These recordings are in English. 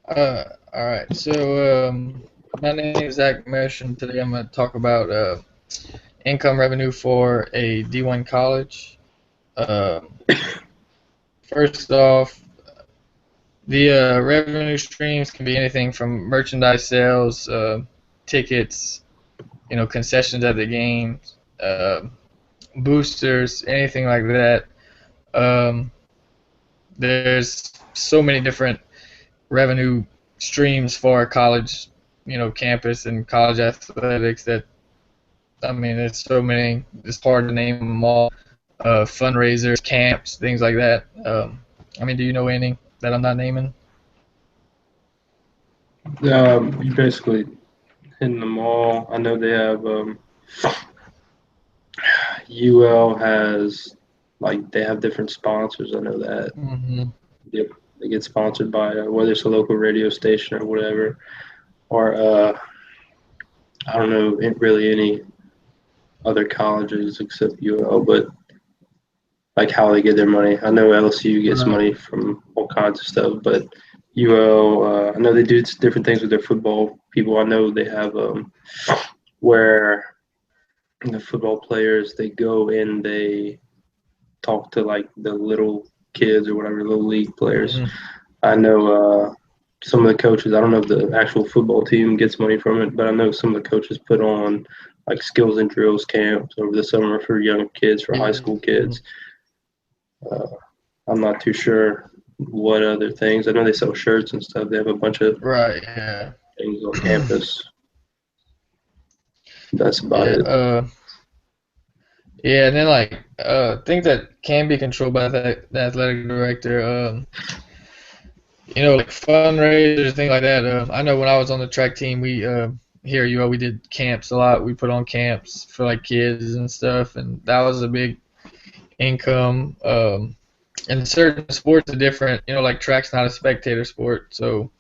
All right. My name is Zach Mesh, and today I'm going to talk about income revenue for a D1 college. Um, First off, the revenue streams can be anything from merchandise sales, tickets, concessions at the games, boosters, anything like that. Um, there's so many different revenue streams for a college, campus and college athletics that I mean, there's so many. It's hard to name them all. Fundraisers, camps, things like that. I mean, do you know any that I'm not naming? You basically hitting them all. I know they have UL has they have different sponsors. I know that Hmm. they, they get sponsored by whether it's a local radio station or whatever, or I don't know really any other colleges except UL, but like how they get their money. I know LSU gets Right. money from all kinds of stuff, but UL, I know they do different things with their football people. I know they have where the football players they go and they talk to like the little kids or whatever, little league players. Hmm. I know some of the coaches. I don't know if the actual football team gets money from it, but I know some of the coaches put on like skills and drills camps over the summer for young kids, for high school Hmm. kids. Uh, I'm not too sure what other things. I know they sell shirts and stuff. They have a bunch of Right. Yeah. things on campus. That's about Yeah. it. Yeah. And then like things that can be controlled by the athletic director. Like fundraisers, things like that. I know when I was on the track team, we here at UL we did camps a lot. We put on camps for like kids and stuff, and that was a big income. And certain sports are different. Like track's not a spectator sport, so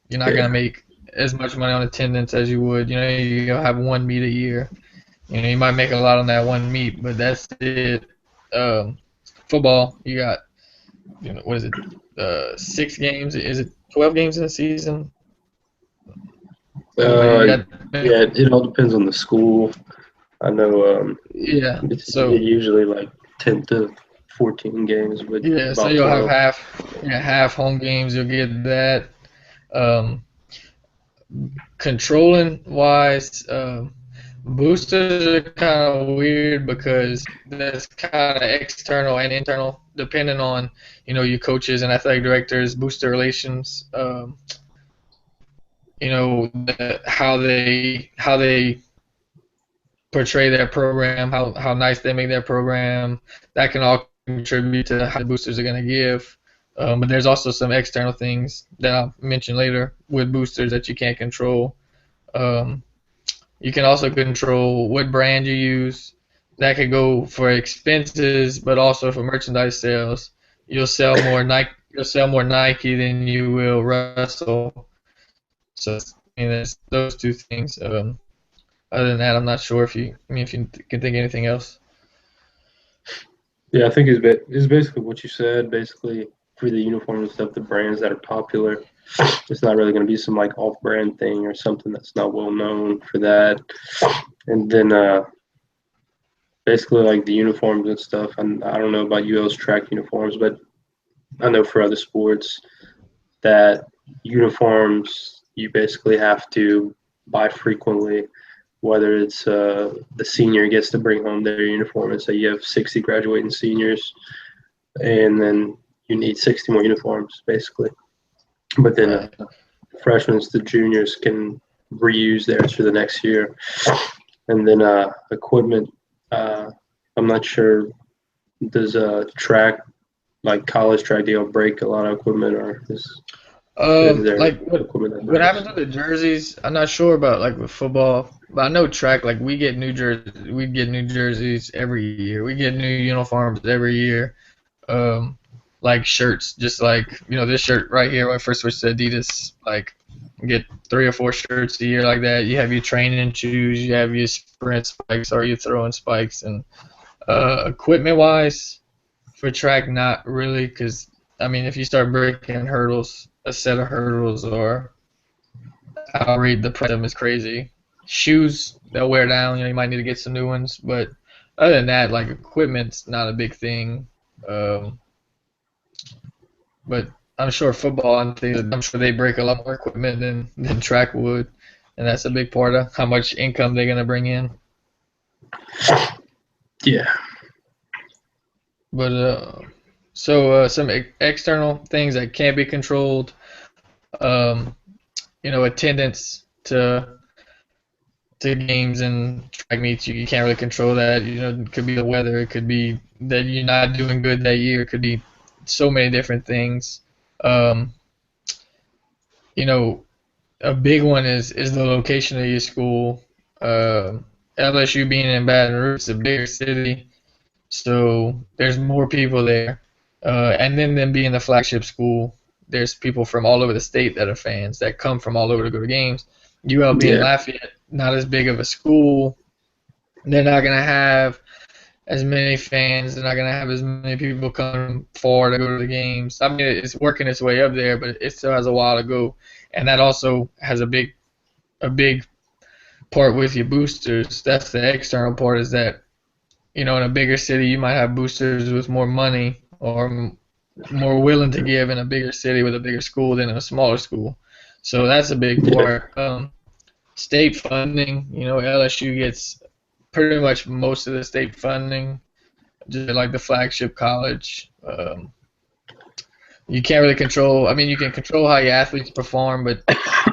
you're not gonna Yeah. make as much money on attendance as you would. You have one meet a year. You might make a lot on that one meet, but that's it. Um, Football, you got what is it? 6 games? Is it 12 games in a season? You Uh, got yeah, it all depends on the school. I know yeah. it's So usually like 10 to 14 games, but yeah, so about you'll have 12. half home games. You'll get that. Um, Controlling wise, boosters are kind of weird because that's kind of external and internal, depending on your coaches and athletic directors, booster relations. How they portray their program, how nice they make their program. That can all contribute to how the boosters are going to give. But there's also some external things that I'll mention later with boosters that you can't control. Um, you can also control what brand you use. That could go for expenses, but also for merchandise sales. You'll sell more Nike. You'll sell more Nike than you will Russell. So I mean, there's those two things. Other than that, I'm not sure if you can think of anything else. Yeah, I think it's basically what you said. Basically, for the uniform and stuff, the brands that are popular, it's not really going to be some like off-brand thing or something that's not well known for that. And then basically like the uniforms and stuff. And I don't know about UL's track uniforms, but I know for other sports that uniforms you basically have to buy frequently. Whether it's the senior gets to bring home their uniform and say you have 60 graduating seniors, and then you need 60 more uniforms basically. But then Right. freshmen to juniors can reuse theirs for the next year. And then equipment, uh, I'm not sure, does track, like college track, deal break a lot of equipment, or is there Like equipment that what breaks? happens with the jerseys? I'm not sure about like with football, but I know track. Like we get new jerseys every year. We get new uniforms every year. Um, like shirts, just like this shirt right here. When I first switched to Adidas, like you get 3 or 4 shirts a year like that. You have your training shoes, you have your sprint spikes, or you throwing spikes, and equipment wise for track, not really, because I mean, if you start breaking hurdles, a set of hurdles, or outrate the price of them is crazy. Shoes, they'll wear down. You might need to get some new ones, but other than that, like equipment's not a big thing. Um, but I'm sure football and things, I'm sure they break a lot more equipment than track would, and that's a big part of how much income they're gonna bring in. Yeah. But some external things that can't be controlled. Um, attendance to games and track meets, you can't really control that. It could be the weather, it could be that you're not doing good that year, it could be so many different things. Um, you know, a big one is the location of your school. LSU being in Baton Rouge, it's a bigger city, so there's more people there. And then them being the flagship school, there's people from all over the state that are fans that come from all over to go to games. UL being Yeah. Lafayette, not as big of a school, they're not gonna have as many fans. They're not gonna have as many people coming far to go to the games. I mean, it's working its way up there, but it still has a while to go. And that also has a big part with your boosters. That's the external part. Is that in a bigger city you might have boosters with more money or more willing to give in a bigger city with a bigger school than in a smaller school. So that's a big Yeah. part. State funding, LSU gets pretty much most of the state funding, just like the flagship college. You can't really control. I mean, you can control how your athletes perform, but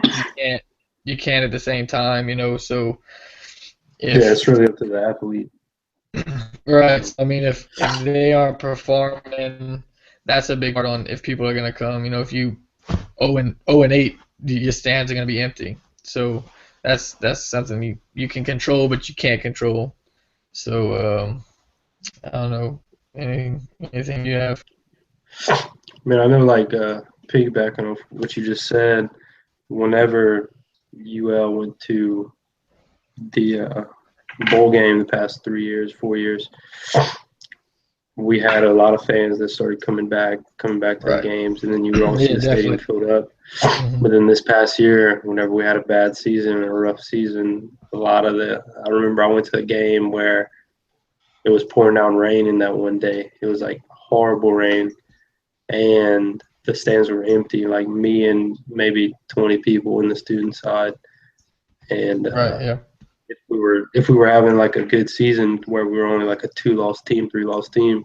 you can't. You can't at the same time. So Yeah, if it's really up to the athlete. right, I mean, if they aren't performing, that's a big part on if people are gonna come. If you 0-8, your stands are gonna be empty. So that's something you can control, but you can't control. So I don't know. Anything you have? I mean, I know, like, piggybacking on what you just said, whenever UL went to the bowl game the past 3 years, 4 years, we had a lot of fans that started coming back to the Right. games, and then you would all see Yeah, the stadium definitely. filled up. Hmm. But then this past year, whenever we had a bad season and a rough season, I remember I went to a game where it was pouring down rain in that one day. It was like horrible rain, and the stands were empty, like me and maybe 20 people in the student side. And Right. Yeah. if we were having like a good season where we were only like a 2-loss team, 3-loss team,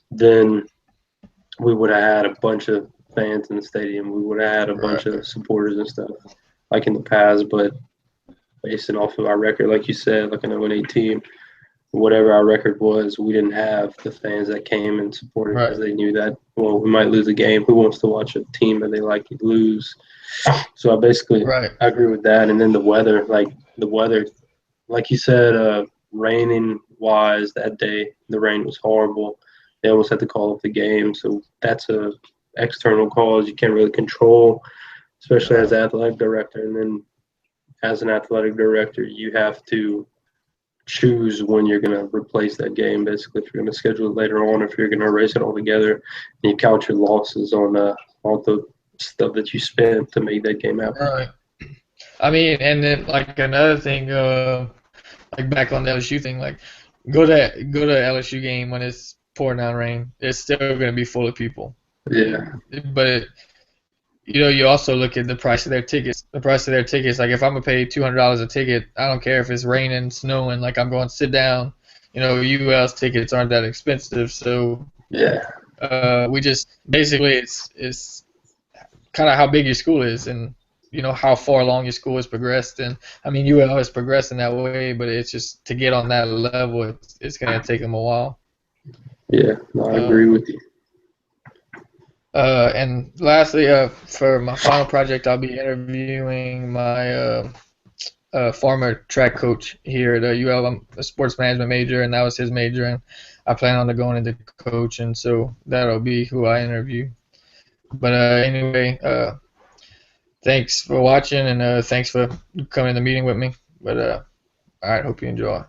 then we would have had a bunch of fans in the stadium. We would have had a bunch Right. of supporters and stuff like in the past. But basing off of our record, like you said, like an 0-8 team, whatever our record was, we didn't have the fans that came and supported because Right. they knew that, well, we might lose a game. Who wants to watch a team that they like lose? So Right. I agree with that. And then the weather, like you said, raining wise that day, the rain was horrible. They almost had to call up the game. So that's a external cause you can't really control, especially as No. an athletic director. And then as an athletic director, you have to choose when you're going to replace that game. Basically, if you're going to schedule it later on, if you're going to erase it all together, and you count your losses on all the stuff that you spent to make that game happen. Right. I mean, and then like another thing, like back on the LSU thing, like go to LSU game when it's pouring down rain. It's still gonna be full of people. Yeah, But you also look at the price of their tickets. The price of their tickets, like if I'm gonna pay $200 a ticket, I don't care if it's raining, snowing. Like I'm going to sit down. UL's tickets aren't that expensive, so yeah, we just basically it's kind of how big your school is and how far along your school has progressed. And I mean UL has progressed in that way, but it's just to get on that level, it's gonna take them a while. yeah. No, I agree Um, with you. and lastly, for my final project, I'll be interviewing my former track coach here at UL. I'm a sports management major, and that was his major, and I plan on going into coach, and so that'll be who I interview. But anyway, thanks for watching, and thanks for coming to the meeting with me. But all right, hope you enjoy.